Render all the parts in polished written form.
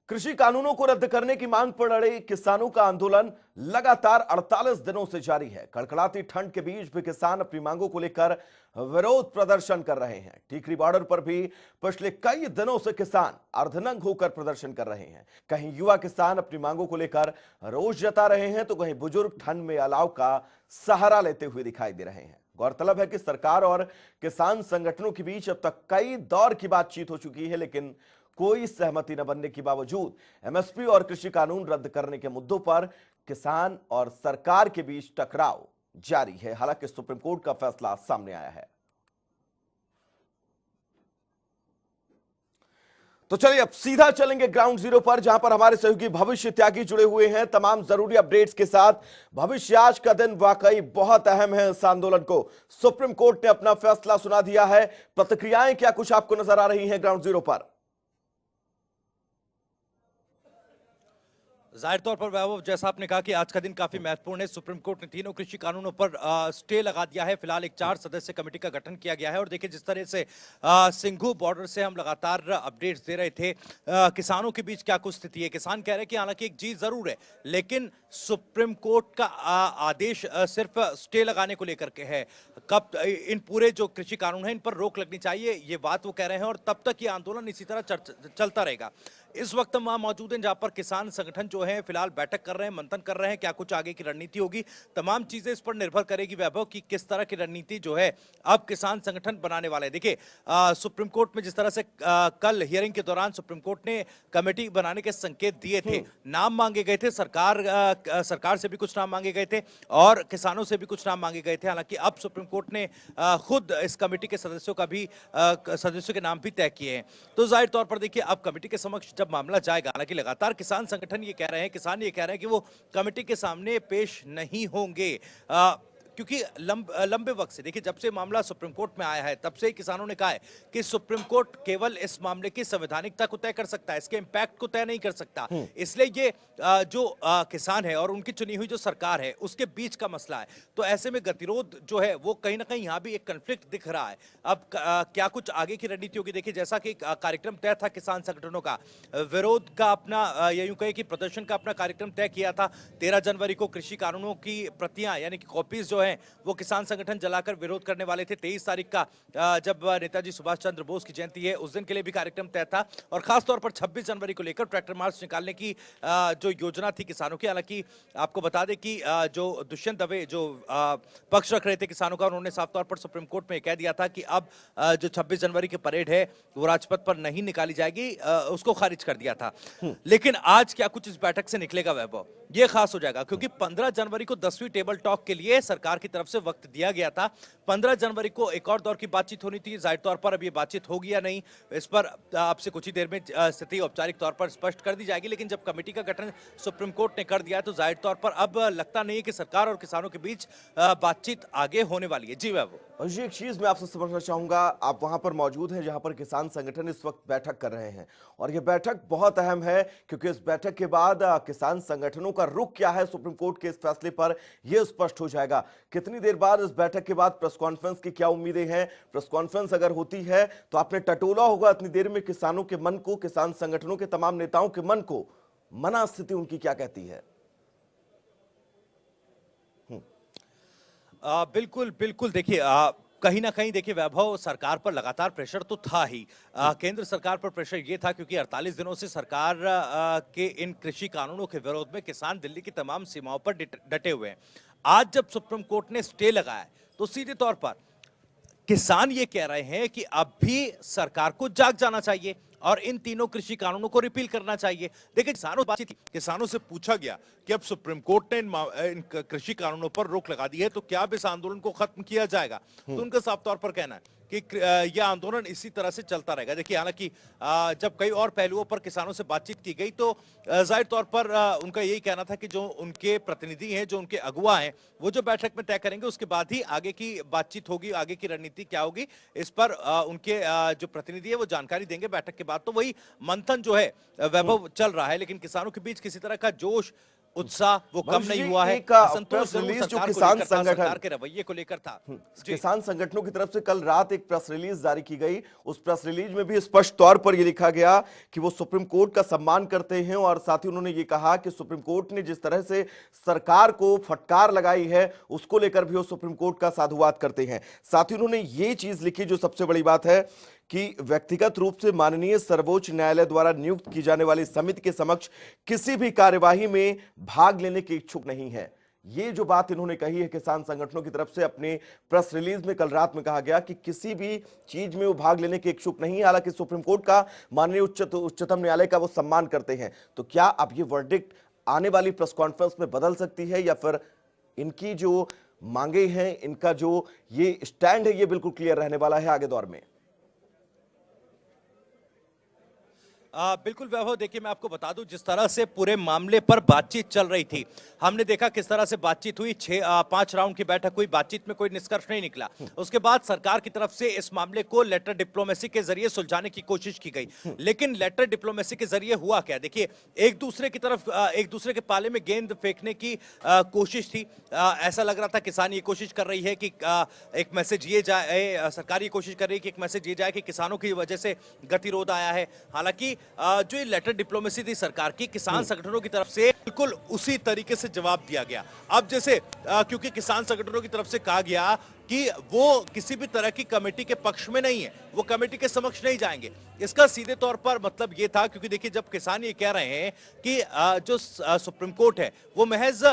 कृषि कानूनों को रद्द करने की मांग पर अड़े किसानों का आंदोलन लगातार 48 दिनों से जारी है। कड़कड़ाती ठंड के बीच भी किसान अपनी मांगों को लेकर विरोध प्रदर्शन कर रहे हैं। टीकरी बॉर्डर पर भी पिछले कई दिनों से किसान अर्धनंग होकर प्रदर्शन कर रहे हैं। कहीं युवा किसान अपनी मांगों को लेकर रोष जता रहे हैं तो कहीं बुजुर्ग ठंड में अलाव का सहारा लेते हुए दिखाई दे रहे हैं। गौरतलब है कि सरकार और किसान संगठनों के बीच अब तक कई दौर की बातचीत हो चुकी है, लेकिन कोई सहमति न बनने के बावजूद एमएसपी और कृषि कानून रद्द करने के मुद्दों पर किसान और सरकार के बीच टकराव जारी है। हालांकि सुप्रीम कोर्ट का फैसला सामने आया है। तो चलिए अब सीधा चलेंगे ग्राउंड जीरो पर, जहां पर हमारे सहयोगी भविष्य त्यागी जुड़े हुए हैं तमाम जरूरी अपडेट्स के साथ। भविष्य, आज का दिन वाकई बहुत अहम है इस आंदोलन को। सुप्रीम कोर्ट ने अपना फैसला सुना दिया है। प्रतिक्रियाएं क्या कुछ आपको नजर आ रही हैं ग्राउंड जीरो पर? जाहिर तौर पर वैभव, जैसा आपने कहा कि आज का दिन काफी महत्वपूर्ण है। सुप्रीम कोर्ट ने तीनों कृषि कानूनों पर स्टे लगा दिया है। फिलहाल एक 4 सदस्य कमेटी का गठन किया गया है। और देखिए, जिस तरह से सिंघू बॉर्डर से हम लगातार अपडेट्स दे रहे थे, किसानों के बीच क्या कुछ स्थिति है। किसान कह रहे हैं कि हालांकि एक चीज जरूर है, लेकिन सुप्रीम कोर्ट का आदेश सिर्फ स्टे लगाने को लेकर के है। कब इन पूरे जो कृषि कानून है इन पर रोक लगनी चाहिए, ये बात वो कह रहे हैं। और तब तक ये आंदोलन इसी तरह चलता रहेगा। इस वक्त हम वहां मौजूद हैं जहां पर किसान संगठन जो है फिलहाल बैठक कर रहे हैं, मंथन कर रहे हैं, क्या कुछ आगे की रणनीति होगी। तमाम चीजें इस पर निर्भर करेगी वैभव की किस तरह की रणनीति जो है अब किसान संगठन बनाने वाले हैं। देखिए, सुप्रीम कोर्ट में जिस तरह से कल हियरिंग के दौरान सुप्रीम कोर्ट ने कमेटी बनाने के संकेत दिए थे, नाम मांगे गए थे, सरकार से भी कुछ नाम मांगे गए थे और किसानों से भी कुछ नाम मांगे गए थे। हालांकि अब सुप्रीम कोर्ट ने खुद इस कमेटी के सदस्यों के नाम भी तय किए हैं। तो जाहिर तौर पर देखिए, अब कमेटी के समक्ष जब मामला जाएगा, हालांकि लगातार किसान संगठन ये कह रहे हैं, किसान ये कह रहे हैं कि वो कमेटी के सामने पेश नहीं होंगे, क्योंकि लंबे वक्त से, देखिए जब से मामला सुप्रीम कोर्ट में आया है तब से किसानों ने कहा है कि सुप्रीम कोर्ट केवल इस मामले की संवैधानिकता को तय कर सकता है, इसके इंपैक्ट को तय नहीं कर सकता। इसलिए ये जो किसान है और उनकी चुनी हुई जो सरकार है उसके बीच का मसला है। तो ऐसे में गतिरोध जो है वो कहीं ना कहीं यहां भी एक कन्फ्लिक्ट दिख रहा है। अब क्या कुछ आगे की रणनीति होगी। देखिए, जैसा कि कार्यक्रम तय था किसान संगठनों का, विरोध का अपना, या यूं कहे कि प्रदर्शन का अपना कार्यक्रम तय किया था। 13 जनवरी को कृषि कानूनों की प्रतियां यानी कि कॉपीज जो है वो किसान संगठन जलाकर विरोध करने वाले थे। 23 तारीख का जब नेताजी सुभाष चंद्र बोस की जयंती है, उस दिन के लिए भी कार्यक्रम तय था। और खासतौर पर 26 जनवरी को लेकर ट्रैक्टर मार्च निकालने की जो योजना थी किसानों की। हालांकि आपको बता दें कि जो दुष्यंत दवे जो पक्ष रख रहे थे किसानों का, उन्होंने साफ तौर पर सुप्रीम कोर्ट में कह दिया था कि अब जो 26 जनवरी की परेड है वो राजपथ पर नहीं निकाली जाएगी, उसको खारिज कर दिया था। लेकिन आज क्या कुछ इस बैठक से निकलेगा वैभव, ये खास हो जाएगा, क्योंकि 15 जनवरी को 10वीं टेबल टॉक के लिए सरकार की तरफ से वक्त दिया गया था। 15 जनवरी को एक और दौर की बातचीत होनी थी। जाहिर तौर पर अब ये बातचीत होगी या नहीं, इस पर आपसे कुछ ही देर में स्थिति औपचारिक तौर पर स्पष्ट कर दी जाएगी। लेकिन जब कमेटी का गठन सुप्रीम कोर्ट ने कर दिया है तो जाहिर तौर पर अब लगता नहीं है कि सरकार और किसानों के बीच बातचीत आगे होने वाली है। जी वैभव, जी, एक चीज मैं आपसे समझना चाहूंगा, आप वहां पर मौजूद हैं जहां पर किसान संगठन इस वक्त बैठक कर रहे हैं, और यह बैठक बहुत अहम है क्योंकि इस बैठक के बाद किसान संगठनों का रुख क्या है सुप्रीम कोर्ट के इस फैसले पर, यह स्पष्ट हो जाएगा। कितनी देर बाद इस बैठक के बाद प्रेस कॉन्फ्रेंस की क्या उम्मीदें हैं? प्रेस कॉन्फ्रेंस अगर होती है तो आपने टटोला होगा इतनी देर में किसानों के मन को, किसान संगठनों के तमाम नेताओं के मन को, मना स्थिति उनकी क्या कहती है? बिल्कुल बिल्कुल। देखिए, कहीं ना कहीं देखिए वैभव, सरकार पर लगातार प्रेशर तो था ही। केंद्र सरकार पर प्रेशर ये था क्योंकि 48 दिनों से सरकार के इन कृषि कानूनों के विरोध में किसान दिल्ली की तमाम सीमाओं पर डटे हुए हैं। आज जब सुप्रीम कोर्ट ने स्टे लगाया है तो सीधे तौर पर किसान ये कह रहे हैं कि अब भी सरकार को जाग जाना चाहिए और इन तीनों कृषि कानूनों को रिपील करना चाहिए। देखिए, किसानों से पूछा गया कि अब सुप्रीम कोर्ट ने इन कृषि कानूनों पर रोक लगा दी है तो क्या अब इस आंदोलन को खत्म किया जाएगा। तो उनका साफ तौर पर कहना है कि यह आंदोलन इसी तरह से चलता रहेगा। देखिए, हालांकि जब कई और पहलुओं पर किसानों से बातचीत की गई तो जाहिर तौर पर उनका यही कहना था कि जो उनके प्रतिनिधि हैं, जो उनके अगुवा हैं, वो जो बैठक में तय करेंगे उसके बाद ही आगे की बातचीत होगी, आगे की रणनीति क्या होगी इस पर उनके जो प्रतिनिधि है वो जानकारी देंगे बैठक के बाद। तो वही मंथन जो है वैभव चल रहा है, लेकिन किसानों के बीच किसी तरह का जोश उत्साह वो कम भविष्य नहीं जी, हुआ है। एक असंतोष प्रेस जरूर रिलीज जो सरकार को किसान लेकर था, संगठन सरकार के रवैये को लेकर था। जी किसान संगठनों की तरफ से कल रात एक प्रेस रिलीज जारी की गई। उस प्रेस रिलीज में भी स्पष्ट तौर पर यह लिखा गया कि वो सुप्रीम कोर्ट का सम्मान करते हैं और साथ ही उन्होंने ये कहा कि सुप्रीम कोर्ट ने जिस तरह से सरकार को फटकार लगाई है उसको लेकर भी वो सुप्रीम कोर्ट का साधुवाद करते हैं। साथ ही उन्होंने ये चीज लिखी जो सबसे बड़ी बात है कि व्यक्तिगत रूप से माननीय सर्वोच्च न्यायालय द्वारा नियुक्त की जाने वाली समिति के समक्ष किसी भी कार्यवाही में भाग लेने के इच्छुक नहीं है। ये जो बात इन्होंने कही है किसान संगठनों की तरफ से अपने प्रेस रिलीज में कल रात में कहा गया कि किसी भी चीज में वो भाग लेने के इच्छुक नहीं है। हालांकि सुप्रीम कोर्ट का माननीय उच्चतम न्यायालय का वो सम्मान करते हैं। तो क्या अब ये वर्डिक्ट आने वाली प्रेस कॉन्फ्रेंस में बदल सकती है या फिर इनकी जो मांगे हैं, इनका जो ये स्टैंड है, ये बिल्कुल क्लियर रहने वाला है आगे दौर में? बिल्कुल वैभव, देखिए मैं आपको बता दूं, जिस तरह से पूरे मामले पर बातचीत चल रही थी, हमने देखा किस तरह से बातचीत हुई। 5 राउंड की बैठक हुई, बातचीत में कोई निष्कर्ष नहीं निकला। उसके बाद सरकार की तरफ से इस मामले को लेटर डिप्लोमेसी के जरिए सुलझाने की कोशिश की गई। लेकिन लेटर डिप्लोमेसी के जरिए हुआ क्या, देखिए एक दूसरे की तरफ एक दूसरे के पाले में गेंद फेंकने की कोशिश थी। ऐसा लग रहा था किसान ये कोशिश कर रही है कि एक मैसेज ये जाए, सरकार ये कोशिश कर रही है कि एक मैसेज ये जाए कि किसानों की वजह से गतिरोध आया है। हालांकि जो ये लेटर डिप्लोमेसी थी सरकार की, किसान संगठनों की तरफ से बिल्कुल उसी तरीके से जवाब दिया गया। अब जैसे क्योंकि किसान संगठनों की तरफ से कहा गया कि वो किसी भी तरह की कमेटी के पक्ष में नहीं है, वो कमेटी के समक्ष नहीं जाएंगे। इसका सीधे तौर पर मतलब ये था, क्योंकि देखिए जब किसान ये कह रहे हैं कि जो सुप्रीम कोर्ट है वो महज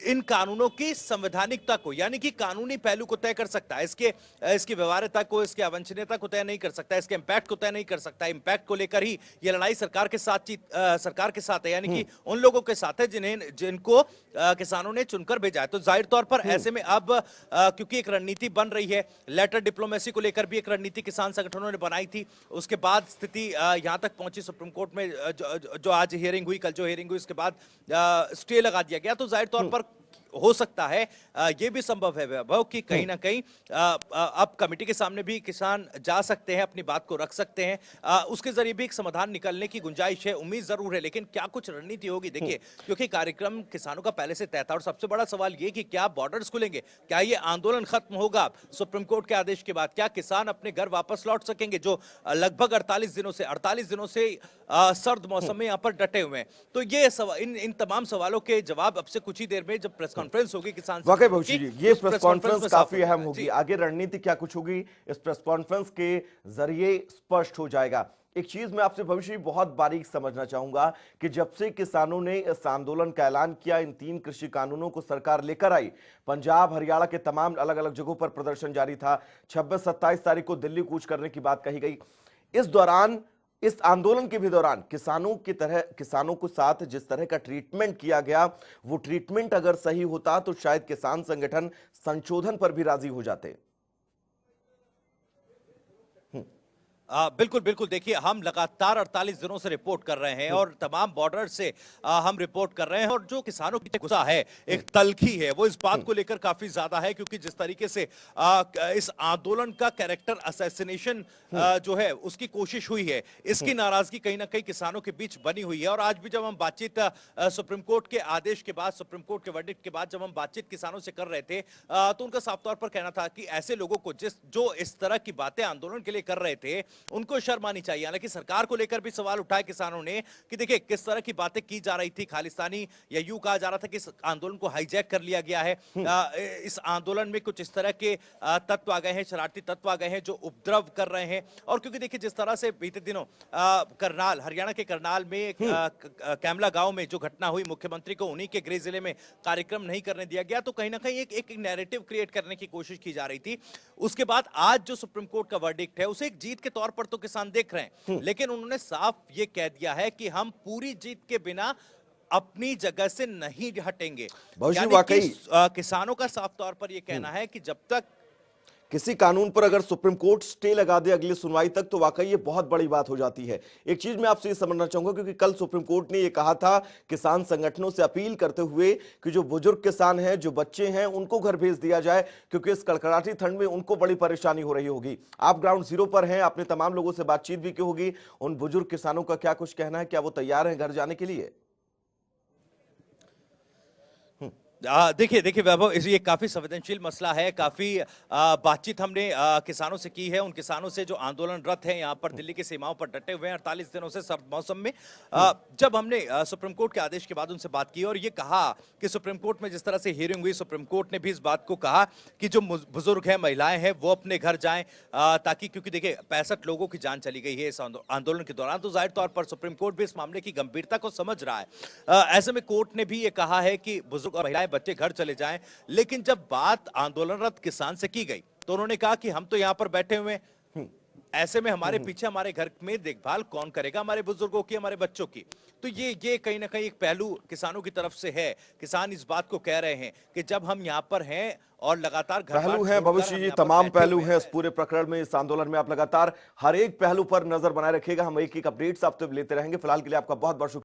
इन कानूनों की संवैधानिकता को, यानी कि कानूनी पहलू को तय कर सकता है, इसकी व्यवहार्यता को, इसकी अवांछनीयता को तय नहीं कर सकता, इसके इंपैक्ट को तय नहीं कर सकता। इंपैक्ट को लेकर ही ये लड़ाई सरकार के साथ है, यानी कि उन लोगों के साथ है जिनको किसानों ने चुनकर भेजा है। तो जाहिर तौर पर ऐसे में अब क्योंकि एक रणनीति बन रही है, लेटर डिप्लोमेसी को लेकर भी एक रणनीति किसान संगठनों ने बनाई थी। उसके बाद स्थिति यहां तक पहुंची सुप्रीम कोर्ट में, जो आज हियरिंग हुई, कल जो हियरिंग हुई, उसके बाद स्टे लगा दिया गया। तो जाहिर तौर पर हो सकता है, यह भी संभव है वैभव कि कहीं ना कहीं अब कमेटी के सामने भी किसान जा सकते हैं, अपनी बात को रख सकते हैं, उसके जरिए भी एक समाधान निकलने की गुंजाइश है, उम्मीद जरूर है। लेकिन क्या कुछ रणनीति होगी, देखिए क्योंकि कार्यक्रम किसानों का पहले से तय था। और सबसे बड़ा सवाल ये कि क्या बॉर्डर्स खुलेंगे, क्या ये आंदोलन खत्म होगा सुप्रीम कोर्ट के आदेश के बाद, क्या किसान अपने घर वापस लौट सकेंगे जो लगभग 48 दिनों से सर्द मौसम में यहाँ पर डटे हुए हैं। तो ये इन तमाम सवालों के जवाब अब से कुछ ही देर में जब प्रेस कॉन्फ्रेंस होगी किसान वाकई भविष्य जी, ये प्रेस कॉन्फ्रेंस काफी अहम होगी। होगी। आगे रणनीति क्या कुछ होगी इस प्रेस कॉन्फ्रेंस के जरिए स्पष्ट हो जाएगा। एक चीज मैं आपसे भविष्य बहुत बारीक समझना चाहूंगा कि जब से किसानों ने इस आंदोलन का ऐलान किया, इन 3 कृषि कानूनों को सरकार लेकर आई, पंजाब हरियाणा के तमाम अलग अलग जगहों पर प्रदर्शन जारी था। 26-27 तारीख को दिल्ली कूच करने की बात कही गई। इस दौरान, इस आंदोलन के भी दौरान किसानों को साथ जिस तरह का ट्रीटमेंट किया गया, वो ट्रीटमेंट अगर सही होता तो शायद किसान संगठन संशोधन पर भी राजी हो जाते। बिल्कुल बिल्कुल, देखिए हम लगातार 48 दिनों से रिपोर्ट कर रहे हैं और तमाम बॉर्डर से हम रिपोर्ट कर रहे हैं। और जो किसानों की गुस्सा है, एक तलखी है, वो इस बात को लेकर काफी ज्यादा है, क्योंकि जिस तरीके से इस आंदोलन का कैरेक्टर असैसिनेशन जो है उसकी कोशिश हुई है, इसकी नाराजगी कहीं ना कहीं किसानों के बीच बनी हुई है। और आज भी जब हम बातचीत सुप्रीम कोर्ट के आदेश के बाद, सुप्रीम कोर्ट के वर्डिक्ट के बाद जब हम बातचीत किसानों से कर रहे थे, तो उनका साफ तौर पर कहना था कि ऐसे लोगों को जो इस तरह की बातें आंदोलन के लिए कर रहे थे, उनको शर्म आनी चाहिए। हालांकि सरकार को लेकर भी सवाल उठाए किसानों ने कि देखिए किस तरह की बातें की जा रही थी, खालिस्तानी, या यूं कहा जा रहा था कि इस आंदोलन को हाईजैक कर लिया गया है। इस आंदोलन में कुछ इस तरह के तत्व आ गए हैं, शरारती तत्व आ गए हैं जो उपद्रव कर रहे हैं। और क्योंकि देखिए जिस तरह से बीते दिनों करनाल, हरियाणा के करनाल में कैमला गांव में जो घटना हुई, मुख्यमंत्री को उन्हीं के गृह जिले में कार्यक्रम नहीं करने दिया गया, तो कहीं ना कहीं एक नैरेटिव क्रिएट करने की कोशिश की जा रही थी। उसके बाद आज जो सुप्रीम कोर्ट का वर्डिक्ट है, उसे एक जीत के तौर पर तो किसान देख रहे हैं, लेकिन उन्होंने साफ ये कह दिया है कि हम पूरी जीत के बिना अपनी जगह से नहीं हटेंगे। यानी कि किसानों का साफ तौर पर यह कहना है कि जब तक किसी कानून पर अगर सुप्रीम कोर्ट स्टे लगा दे अगली सुनवाई तक, तो वाकई ये बहुत बड़ी बात हो जाती है। एक चीज मैं आपसे ये समझना चाहूंगा, क्योंकि कल सुप्रीम कोर्ट ने ये कहा था किसान संगठनों से अपील करते हुए कि जो बुजुर्ग किसान हैं, जो बच्चे हैं, उनको घर भेज दिया जाए, क्योंकि इस कड़कड़ाती ठंड में उनको बड़ी परेशानी हो रही होगी। आप ग्राउंड जीरो पर हैं, आपने तमाम लोगों से बातचीत भी की होगी, उन बुजुर्ग किसानों का क्या कुछ कहना है, क्या वो तैयार है घर जाने के लिए? देखिए वैभव, ये काफी संवेदनशील मसला है। काफी बातचीत हमने किसानों से की है, उन किसानों से जो आंदोलनरत हैं यहाँ पर दिल्ली की सीमाओं पर डटे हुए हैं 48 दिनों से सर्द मौसम में। जब हमने सुप्रीम कोर्ट के आदेश के बाद उनसे बात की और ये कहा कि सुप्रीम कोर्ट में जिस तरह से हियरिंग हुई, सुप्रीम कोर्ट ने भी इस बात को कहा कि जो बुजुर्ग हैं, महिलाएं हैं, वो अपने घर जाएं, ताकि, क्योंकि देखिए 65 लोगों की जान चली गई है इस आंदोलन के दौरान, तो जाहिर तौर पर सुप्रीम कोर्ट भी इस मामले की गंभीरता को समझ रहा है। ऐसे में कोर्ट ने भी ये कहा है कि बुजुर्ग और महिलाएं, बच्चे घर चले जाएं। लेकिन जब बात आंदोलनरत किसान से की गई तो उन्होंने कहा कि हम तो यहां पर बैठे हुए हैं, ऐसे में हमारे पीछे हमारे घर में देखभाल कौन करेगा, हमारे बुजुर्गों की, हमारे बच्चों की। तो ये कहीं ना कहीं एक पहलू किसानों की तरफ से है। किसान इस बात को कह रहे हैं कि जब हम यहां पर हैं और लगातार घर पहलू हैं भविष्य जी, तमाम पहलू हैं इस पूरे प्रकरण में, इस आंदोलन में। आप लगातार हर एक पहलू पर नजर बनाए रखिएगा, हम एक एक अपडेट्स आपसे लेते रहेंगे। फिलहाल के लिए आपका बहुत बहुत शुक्रिया।